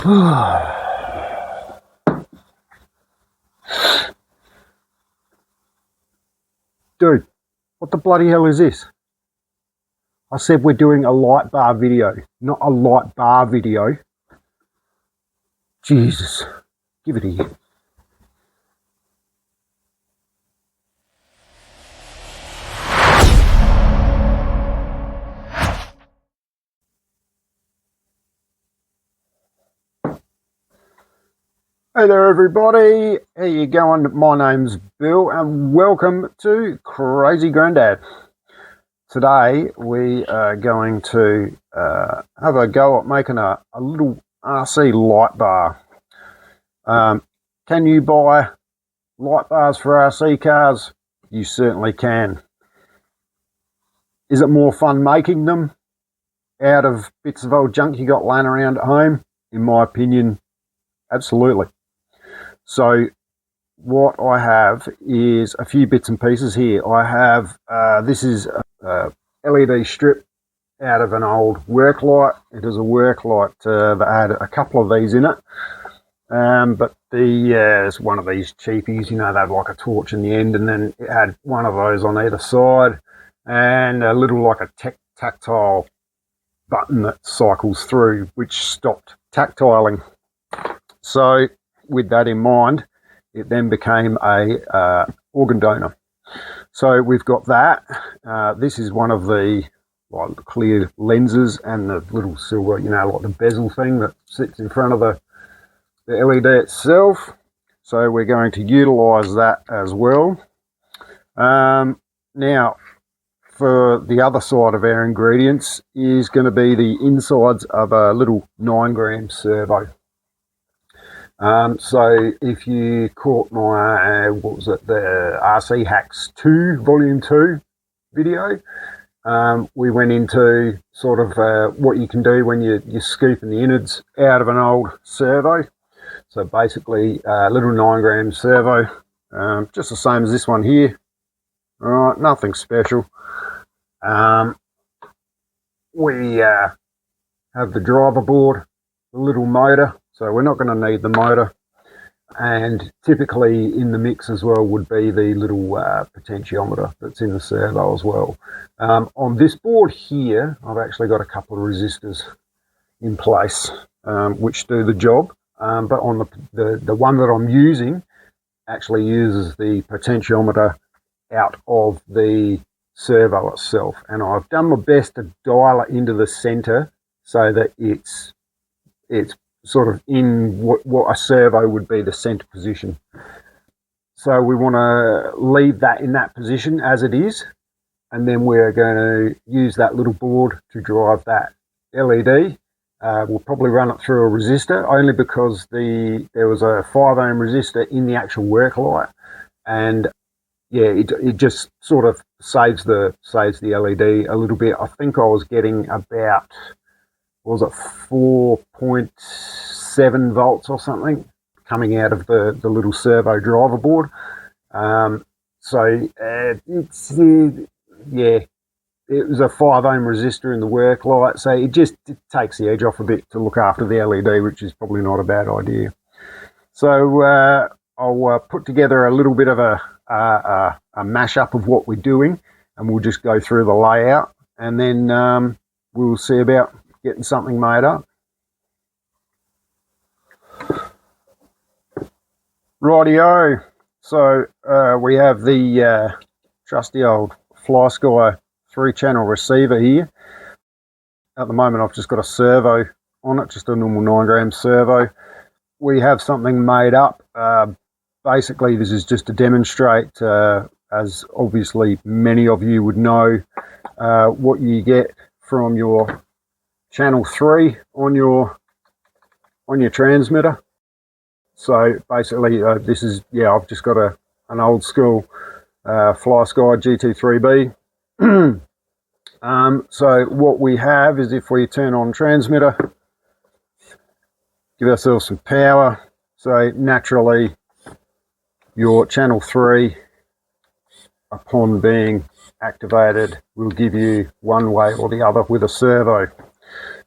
Dude, what the bloody hell is this? I said we're doing a light bar video, not a light bar video. Jesus, give it here. Hey there everybody, how you going? My name's Bill and welcome to Crazy Grandad. Today we are going to have a go at making a little RC light bar. Can you buy light bars for RC cars? You certainly can. Is it more fun making them out of bits of old junk you got laying around at home? In my opinion, absolutely. So what I have is a few bits and pieces here. I have, this is a LED strip out of an old work light. It is a work light that had a couple of these in it. But it's one of these cheapies, you know, they have like a torch in the end, and then it had one of those on either side and a little like a tactile button that cycles through, which stopped tactiling. So with that in mind, it then became a organ donor. So we've got that. This is one of the clear lenses and the little silver, you know, like the bezel thing that sits in front of the LED itself. So we're going to utilize that as well. Now, for the other side of our ingredients is going to be the insides of a little 9-gram servo. So if you caught my, the RC Hacks 2, Volume 2 video, we went into sort of what you can do when you're scooping the innards out of an old servo. So basically a little 9-gram servo, just the same as this one here. All right, nothing special. We have the driver board, the little motor. So we're not going to need the motor, and typically in the mix as well would be the little potentiometer that's in the servo as well. On this board here, I've actually got a couple of resistors in place which do the job, but on the one that I'm using actually uses the potentiometer out of the servo itself, and I've done my best to dial it into the center so that it's sort of in what a servo would be, the center position. So we want to leave that in that position as it is, and then we're going to use that little board to drive that LED. We'll probably run it through a resistor, only because there was a 5-ohm resistor in the actual work light, and yeah, it just sort of saves the LED a little bit. I think I was getting about, was it 4.7 volts or something coming out of the little servo driver board. Yeah, it was a 5-ohm resistor in the work light, so it takes the edge off a bit to look after the LED, which is probably not a bad idea. So I'll put together a little bit of a mashup of what we're doing, and we'll just go through the layout, and then we'll see about getting something made up. Rightio, so we have the trusty old FlySky 3-channel receiver here. At the moment I've just got a servo on it, just a normal 9-gram servo. We have something made up. Basically this is just to demonstrate, as obviously many of you would know, what you get from your channel 3 on your transmitter. So basically this is, yeah, I've just got an old school FlySky GT3B. So what we have is, if we turn on transmitter, give ourselves some power, so naturally your channel 3, upon being activated, will give you one way or the other with a servo.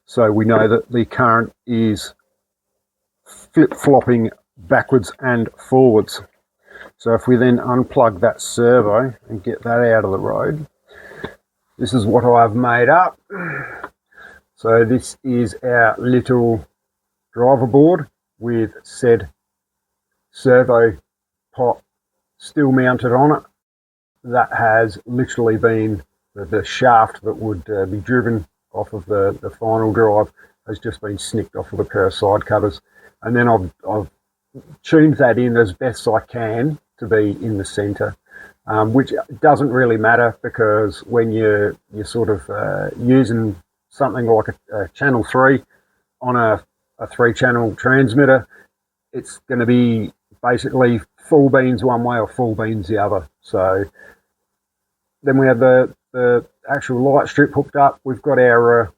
So we know that the current is flip-flopping backwards and forwards. So if we then unplug that servo and get that out of the road, this is what I've made up. So this is our little driver board with said servo pot still mounted on it. That has literally been the shaft that would be driven off of the final drive has just been snipped off with a pair of side cutters. And then I've tuned that in as best I can to be in the centre, which doesn't really matter, because when you're sort of using something like a channel 3 on a 3-channel transmitter, it's going to be basically full beans one way or full beans the other. So then we have the actual light strip hooked up. We've got our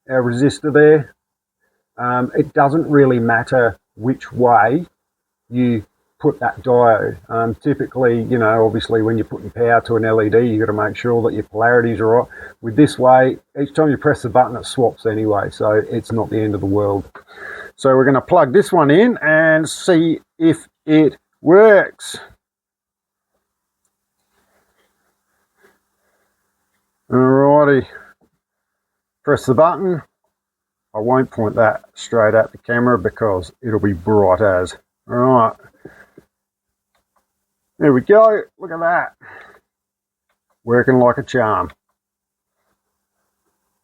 resistor there. It doesn't really matter which way you put that diode. Typically, obviously when you're putting power to an LED, you've got to make sure that your polarities are right. With this way, each time you press the button, it swaps anyway, so it's not the end of the world. So we're going to plug this one in and see if it works. Alrighty, press the button. I won't point that straight at the camera because it'll be bright as. Alright, there we go, look at that. Working like a charm.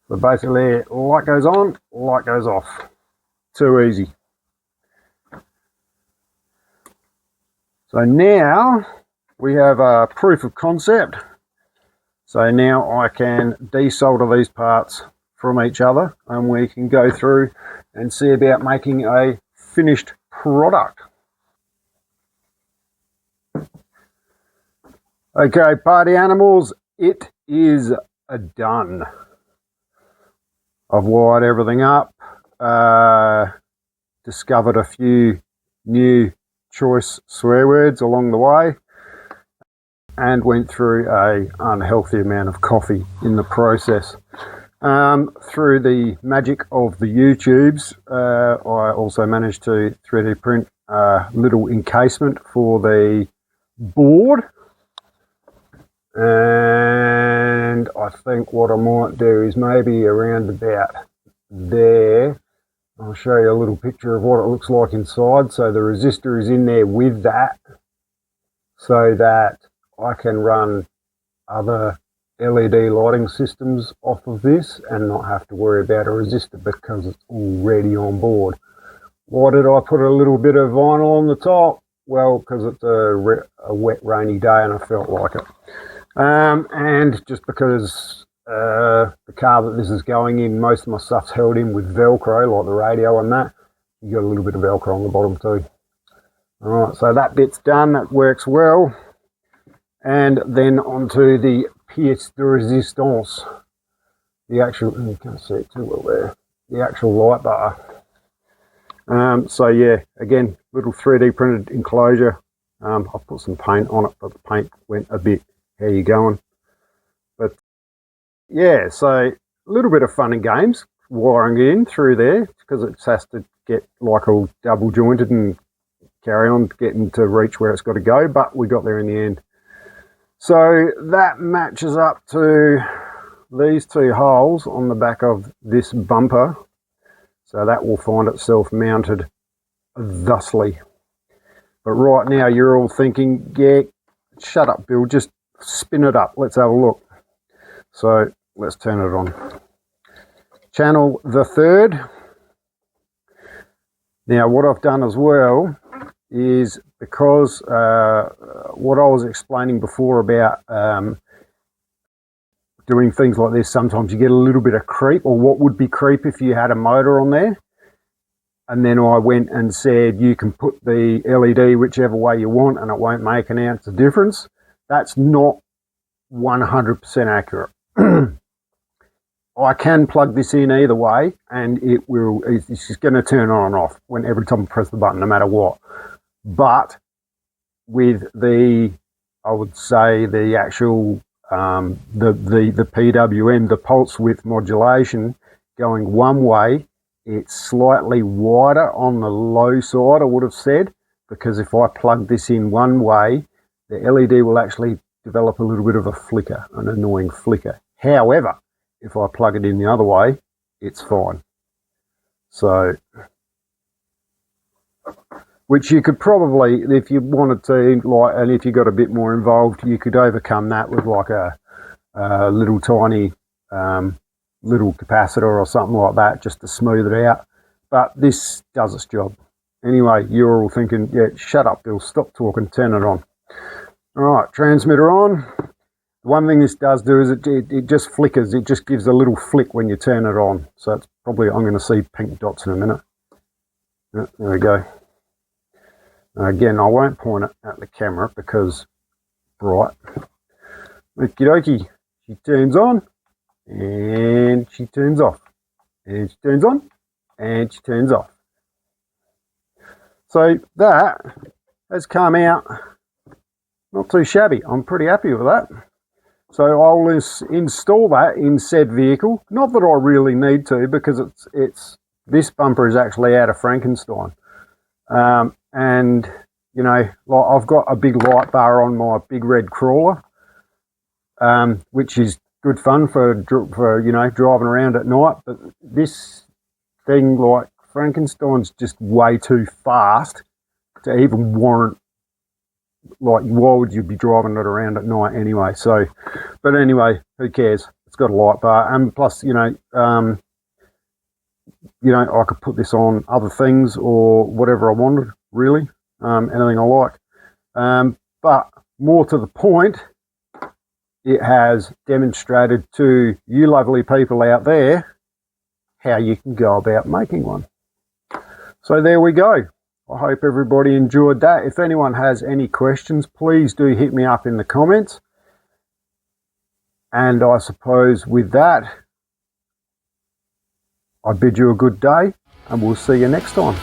So basically, light goes on, light goes off. Too easy. So now we have a proof of concept. So now I can desolder these parts from each other and we can go through and see about making a finished product. Okay, party animals, it is done. I've wired everything up, discovered a few new choice swear words along the way, and went through an unhealthy amount of coffee in the process. Through the magic of the YouTubes, I also managed to 3D print a little encasement for the board. And I think what I might do is maybe around about there, I'll show you a little picture of what it looks like inside. So the resistor is in there with that, so that I can run other LED lighting systems off of this and not have to worry about a resistor because it's already on board. Why did I put a little bit of vinyl on the top? Well, because it's a wet, rainy day and I felt like it. And just because the car that this is going in, most of my stuff's held in with Velcro, like the radio and that. You got a little bit of Velcro on the bottom too. Alright, so that bit's done, that works well. And then onto the pièce de résistance. The actual, you can't see it too well there, the actual light bar. So yeah, again, little 3D printed enclosure. I've put some paint on it, but the paint went a bit, how you going? But yeah, so a little bit of fun and games wiring it in through there, because it has to get like all double jointed and carry on getting to reach where it's got to go, but we got there in the end. So that matches up to these two holes on the back of this bumper, so that will find itself mounted thusly. But right now you're all thinking, yeah, shut up Bill, just spin it up, let's have a look. So let's turn it on. Channel the 3rd. Now what I've done as well is, because what I was explaining before about doing things like this, sometimes you get a little bit of creep, or what would be creep if you had a motor on there. And then I went and said you can put the LED whichever way you want and it won't make an ounce of difference. That's not 100% accurate. I can plug this in either way and it's just going to turn on and off when every time I press the button, no matter what. But with the, I would say the actual the PWM, the pulse width modulation, going one way, it's slightly wider on the low side, I would have said, because if I plug this in one way, the LED will actually develop a little bit of a flicker, an annoying flicker. However, if I plug it in the other way, it's fine. So, which you could probably, if you wanted to, like, and if you got a bit more involved, you could overcome that with like a little tiny little capacitor or something like that, just to smooth it out. But this does its job. Anyway, you're all thinking, yeah, shut up, Bill, stop talking, turn it on. All right, transmitter on. One thing this does do is it just flickers. It just gives a little flick when you turn it on. So it's probably, I'm going to see pink dots in a minute. Yeah, there we go. Again, I won't point it at the camera because bright. Okie dokie. She turns on and she turns off. And she turns on and she turns off. So that has come out not too shabby. I'm pretty happy with that. So I'll install that in said vehicle. Not that I really need to, because this bumper is actually out of Frankenstein. And you know, like, I've got a big light bar on my big red crawler, which is good fun for you know, driving around at night. But this thing, like, Frankenstein's just way too fast to even warrant, like, why would you be driving it around at night anyway? So, but anyway, who cares? It's got a light bar, and plus, you know, I could put this on other things or whatever I wanted, really, anything I like. But more to the point, it has demonstrated to you lovely people out there how you can go about making one. So there we go. I hope everybody enjoyed that. If anyone has any questions, please do hit me up in the comments. And I suppose with that, I bid you a good day, and we'll see you next time.